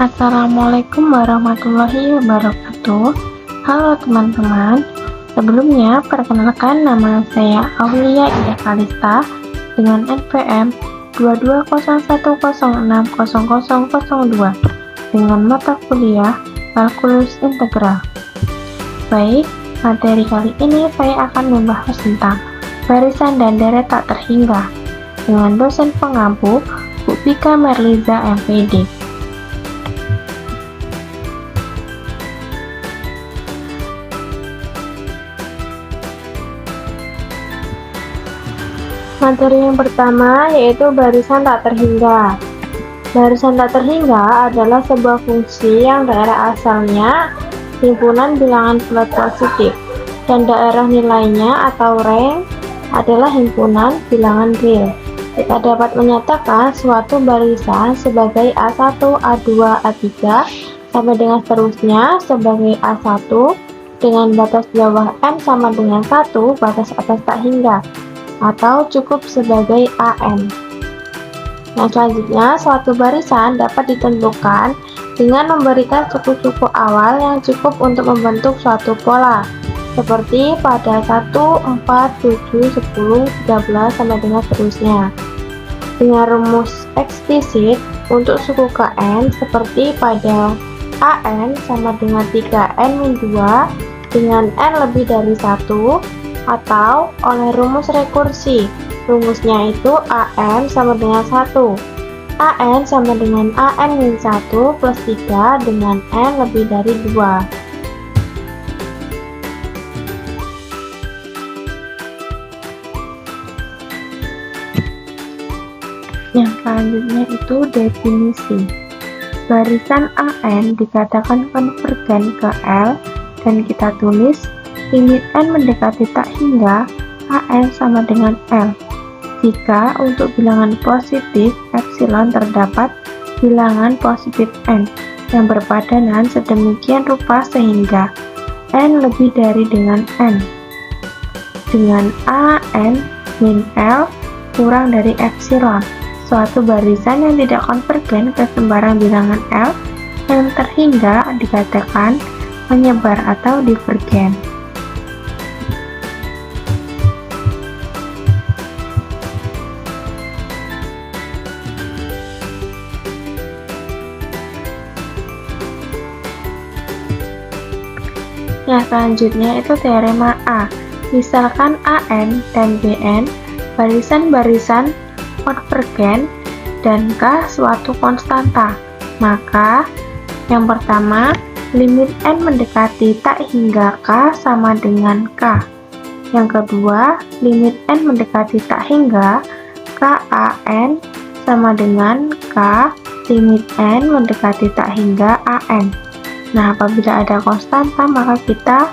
Assalamualaikum warahmatullahi wabarakatuh. Halo teman-teman, sebelumnya perkenalkan nama saya Aulia Ida Kalista dengan NPM 2201060002 dengan mata kuliah Kalkulus Integral. Baik, materi kali ini saya akan membahas tentang barisan dan deret tak terhingga dengan dosen pengampu Bu Vika Merliza MPD. Materi yang pertama yaitu barisan tak terhingga. Barisan tak terhingga adalah sebuah fungsi yang daerah asalnya himpunan bilangan flat positif dan daerah nilainya atau rank adalah himpunan bilangan real. Kita dapat menyatakan suatu barisan sebagai A1, A2, A3 sampai dengan seterusnya sebagai A1 dengan batas bawah M sama dengan 1, batas atas tak hingga, atau cukup sebagai AN. Nah, selanjutnya suatu barisan dapat ditentukan dengan memberikan suku-suku awal yang cukup untuk membentuk suatu pola, seperti pada 1, 4, 7, 10, 13 sampai dengan seterusnya. Dengan rumus eksplisit untuk suku KN seperti pada AN sama dengan 3N-2 dengan N lebih dari 1, atau oleh rumus rekursi. Rumusnya itu AN sama dengan 1. AN sama dengan AN-1 plus 3 dengan N lebih dari 2. Yang selanjutnya itu definisi. Barisan AN dikatakan konvergen ke L dan kita tulis limit N mendekati tak hingga AN sama dengan L jika untuk bilangan positif epsilon terdapat bilangan positif N yang berpadanan sedemikian rupa sehingga N lebih dari dengan N dengan AN min L kurang dari epsilon. Suatu barisan yang tidak konvergen ke sembarang bilangan L yang terhingga dikatakan menyebar atau divergen. Yang selanjutnya itu teorema A. Misalkan AN dan BN barisan-barisan konvergen dan K suatu konstanta, maka yang pertama limit N mendekati tak hingga K sama dengan K. Yang kedua limit N mendekati tak hingga KAN sama dengan K limit N mendekati tak hingga AN. Nah, apabila ada konstanta maka kita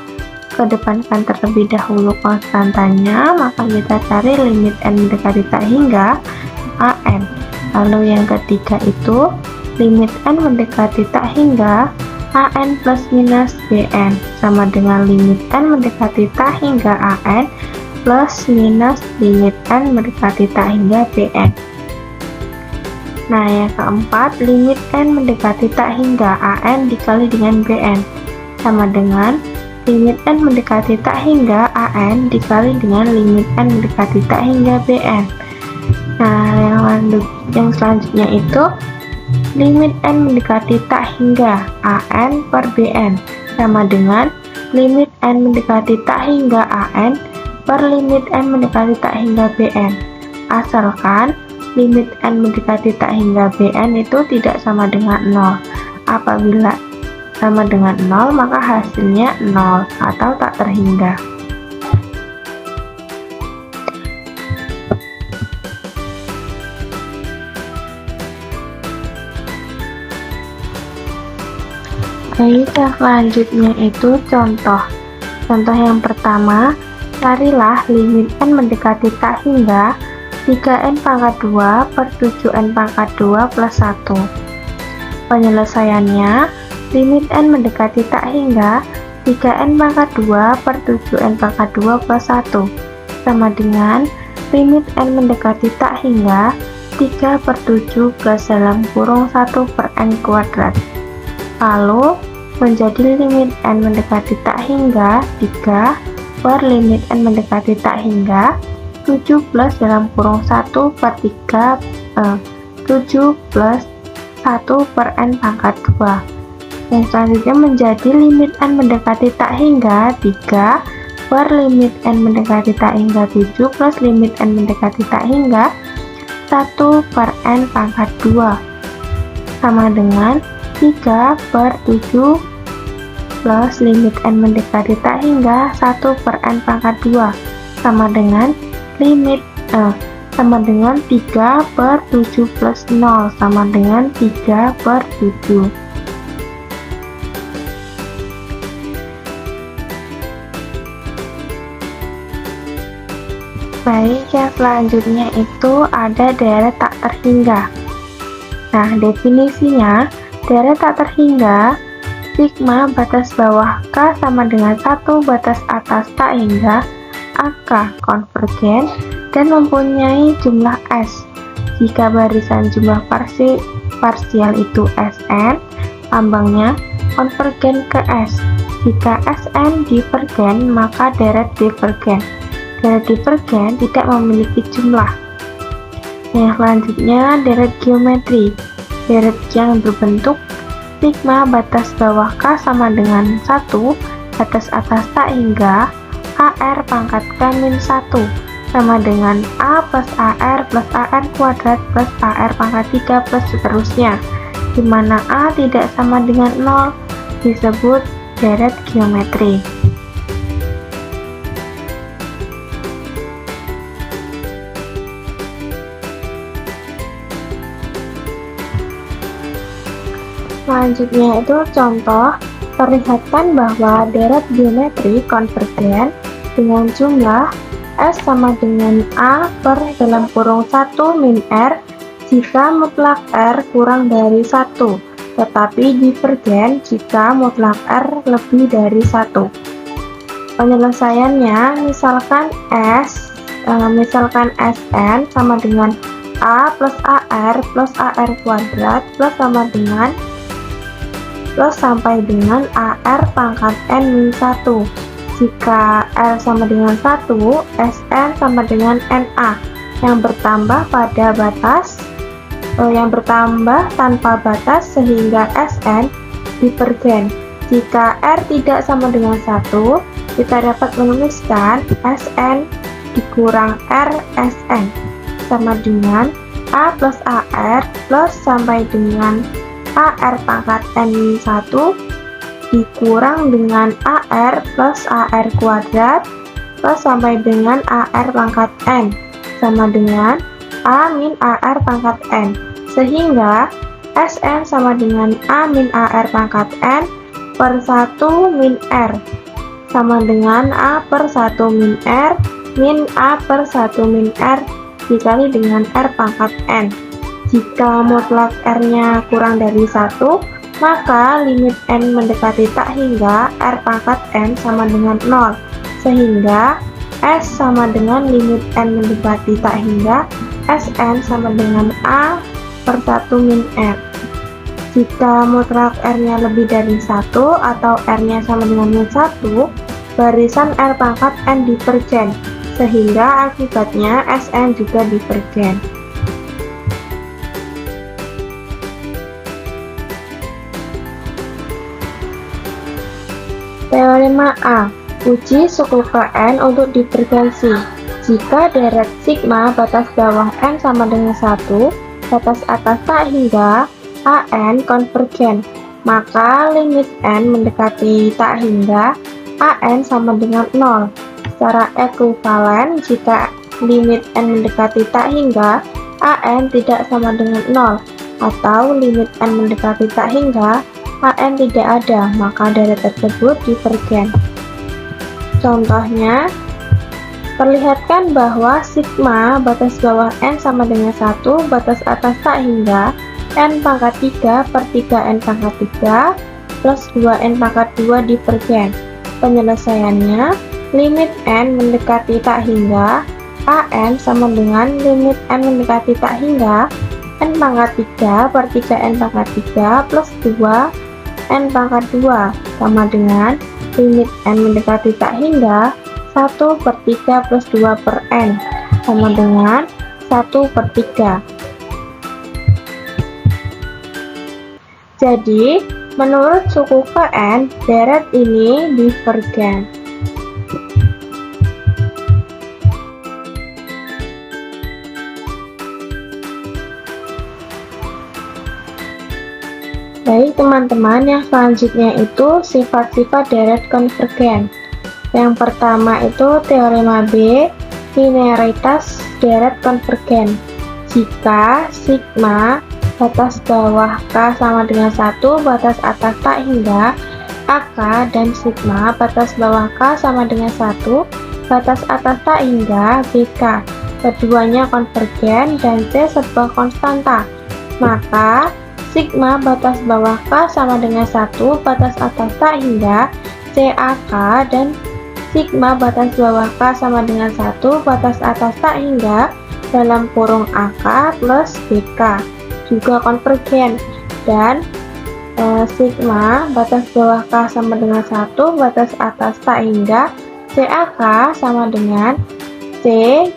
kedepankan terlebih dahulu konstantanya, maka kita cari limit N mendekati tak hingga AN. Lalu yang ketiga itu limit N mendekati tak hingga AN plus minus BN sama dengan limit N mendekati tak hingga AN plus minus limit N mendekati tak hingga BN. Nah, yang keempat, limit N mendekati tak hingga AN dikali dengan BN sama dengan limit N mendekati tak hingga AN dikali dengan limit N mendekati tak hingga BN. Nah, yang selanjutnya itu limit N mendekati tak hingga AN per BN sama dengan limit N mendekati tak hingga AN per limit N mendekati tak hingga BN. Asalkan limit N mendekati tak hingga BN itu tidak sama dengan 0. Apabila sama dengan 0 maka hasilnya 0 atau tak terhingga. Baik, selanjutnya itu contoh. Contoh yang pertama, carilah limit N mendekati tak hingga 3N pangkat 2 per 7N pangkat 2 plus 1. Penyelesaiannya, limit N mendekati tak hingga 3N pangkat 2 per 7N pangkat 2 plus 1 sama dengan limit N mendekati tak hingga 3 per 7 plus dalam kurung 1 per N kuadrat. lalu menjadi limit n mendekati tak hingga 3 per limit n mendekati tak hingga 7 plus dalam kurung 1 per 3 7 plus 1 per n pangkat 2. Yang selanjutnya menjadi limit n mendekati tak hingga 3 per limit n mendekati tak hingga 7 plus limit n mendekati tak hingga 1 per n pangkat 2 sama dengan 3 per 7 plus limit n mendekati tak hingga 1 per n pangkat 2 sama dengan sama dengan 3 per 7 plus 0 sama dengan 3 per 7. Baik, yang selanjutnya itu ada deret tak terhingga. Nah, definisinya, deret tak terhingga, sigma batas bawah K sama dengan 1 batas atas tak hingga AK konvergen dan mempunyai jumlah S. Jika barisan jumlah parsial itu Sn, lambangnya konvergen ke S. Jika Sn divergen, maka deret divergen. Deret divergen tidak memiliki jumlah. Yang selanjutnya deret geometri. Deret yang berbentuk sigma batas bawah K sama dengan 1 batas atas tak hingga AR pangkat K min 1 sama dengan A plus AR plus AR kuadrat plus AR pangkat 3 plus seterusnya, di mana A tidak sama dengan 0 disebut deret geometri. Selanjutnya itu contoh, perlihatkan bahwa deret geometri konvergen dengan jumlah S sama dengan A per dalam kurung 1 min R jika mutlak R kurang dari 1, tetapi divergen jika mutlak R lebih dari 1. Penyelesaiannya, misalkan Sn sama dengan A plus AR plus AR kuadrat plus sampai dengan AR pangkat N min 1. Jika R sama dengan 1, Sn sama dengan NA yang bertambah tanpa batas sehingga Sn divergen. Jika R tidak sama dengan 1, kita dapat menuliskan Sn dikurang R Sn sama dengan A plus AR plus sampai dengan AR pangkat N 1 dikurang dengan AR plus AR kuadrat plus sampai dengan AR pangkat N sama dengan A min AR pangkat N, sehingga Sn sama dengan A min AR pangkat N per 1 min R sama dengan A per 1 min R min A per 1 min R dikali dengan R pangkat N. Jika mutlak R-nya kurang dari 1, maka limit N mendekati tak hingga R pangkat N sama dengan 0, sehingga S sama dengan limit N mendekati tak hingga Sn sama dengan A per 1 min R. Jika mutlak R-nya lebih dari 1 atau R-nya sama dengan min 1, barisan R pangkat N divergen, sehingga akibatnya Sn juga divergen. Teorema A. Uji suku Kn untuk divergensi. Jika deret sigma batas bawah n sama dengan 1, batas atas tak hingga An konvergen, maka limit n mendekati tak hingga An sama dengan 0. Secara ekuivalen, jika limit n mendekati tak hingga An tidak sama dengan 0, atau limit n mendekati tak hingga An tidak ada, maka deret tersebut divergen. Contohnya, perlihatkan bahwa sigma batas bawah n sama dengan 1, batas atas tak hingga n pangkat 3 per 3n pangkat 3 plus 2n pangkat 2 divergen. Penyelesaiannya, limit n mendekati tak hingga An sama dengan limit n mendekati tak hingga n pangkat 3 per 3n pangkat 3 plus 2 n pangkat 2 sama dengan limit n mendekati tak hingga 1/3 plus 2 per n sama dengan 1/3. Jadi, menurut suku Kn, deret ini divergen. Baik teman-teman, yang selanjutnya itu sifat-sifat deret konvergen. Yang pertama itu teorema B, linearitas deret konvergen. Jika sigma batas bawah K sama dengan 1, batas atas tak hingga AK dan sigma batas bawah K sama dengan 1, batas atas tak hingga BK. Keduanya konvergen dan C sebuah konstanta. Maka sigma batas bawah K sama dengan 1, batas atas tak hingga CAK dan sigma batas bawah K sama dengan 1, batas atas tak hingga dalam kurung AK plus BK juga konvergen, dan sigma batas bawah K sama dengan 1, batas atas tak hingga CAK sama dengan C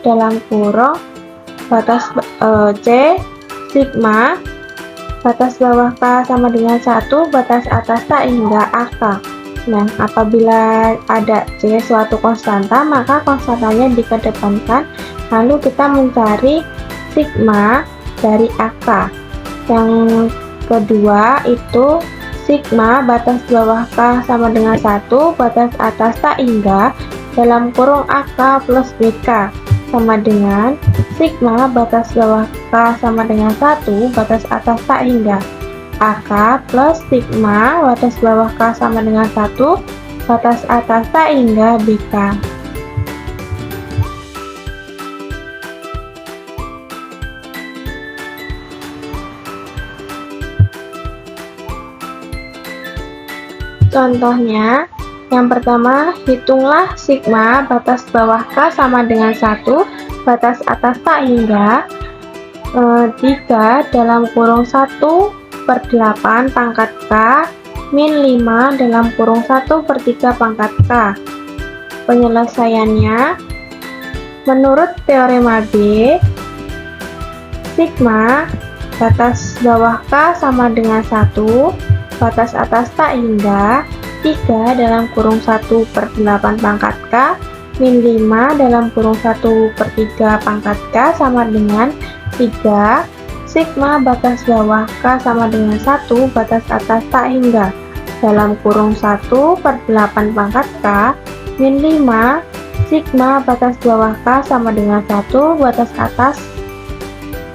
dalam kurung batas C sigma batas bawah K sama dengan 1, batas atas tak hingga AK. Nah, apabila ada C suatu konstanta, maka konstantanya dikedepankan, lalu kita mencari sigma dari AK. Yang kedua itu sigma batas bawah K sama dengan 1, batas atas tak hingga dalam kurung AK plus BK sama dengan sigma batas bawah K sama dengan 1, batas atas tak hingga AK plus sigma batas bawah K sama dengan 1, batas atas tak hingga BK. Contohnya, yang pertama, hitunglah sigma batas bawah K sama dengan 1, batas atas tak hingga 3 dalam kurung 1/8 pangkat K min 5 dalam kurung 1/3 pangkat K. Penyelesaiannya, menurut teorema B, sigma batas bawah K sama dengan 1, batas atas tak hingga 3 dalam kurung 1/8 pangkat K min 5 dalam kurung 1/3 pangkat K sama dengan 3 sigma batas bawah K sama dengan 1, batas atas tak hingga dalam kurung 1/8 pangkat K min 5 sigma batas bawah K sama dengan 1, batas atas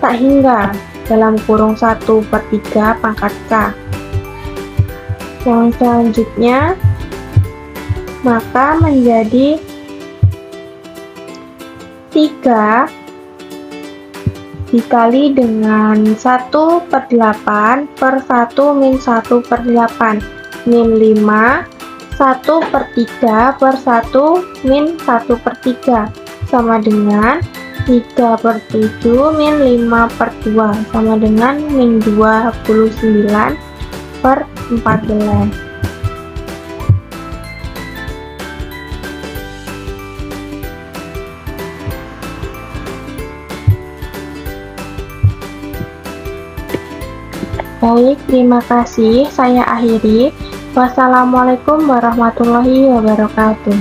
tak hingga dalam kurung 1/3 pangkat K. Yang selanjutnya, maka menjadi 3 dikali dengan 1/8 per 1 min 1/8 min 5 1/3 per 1 min 1/3 sama dengan 3/7 min 5/2 sama dengan min 29/14. Baik, terima kasih. Saya akhiri. Wassalamualaikum warahmatullahi wabarakatuh.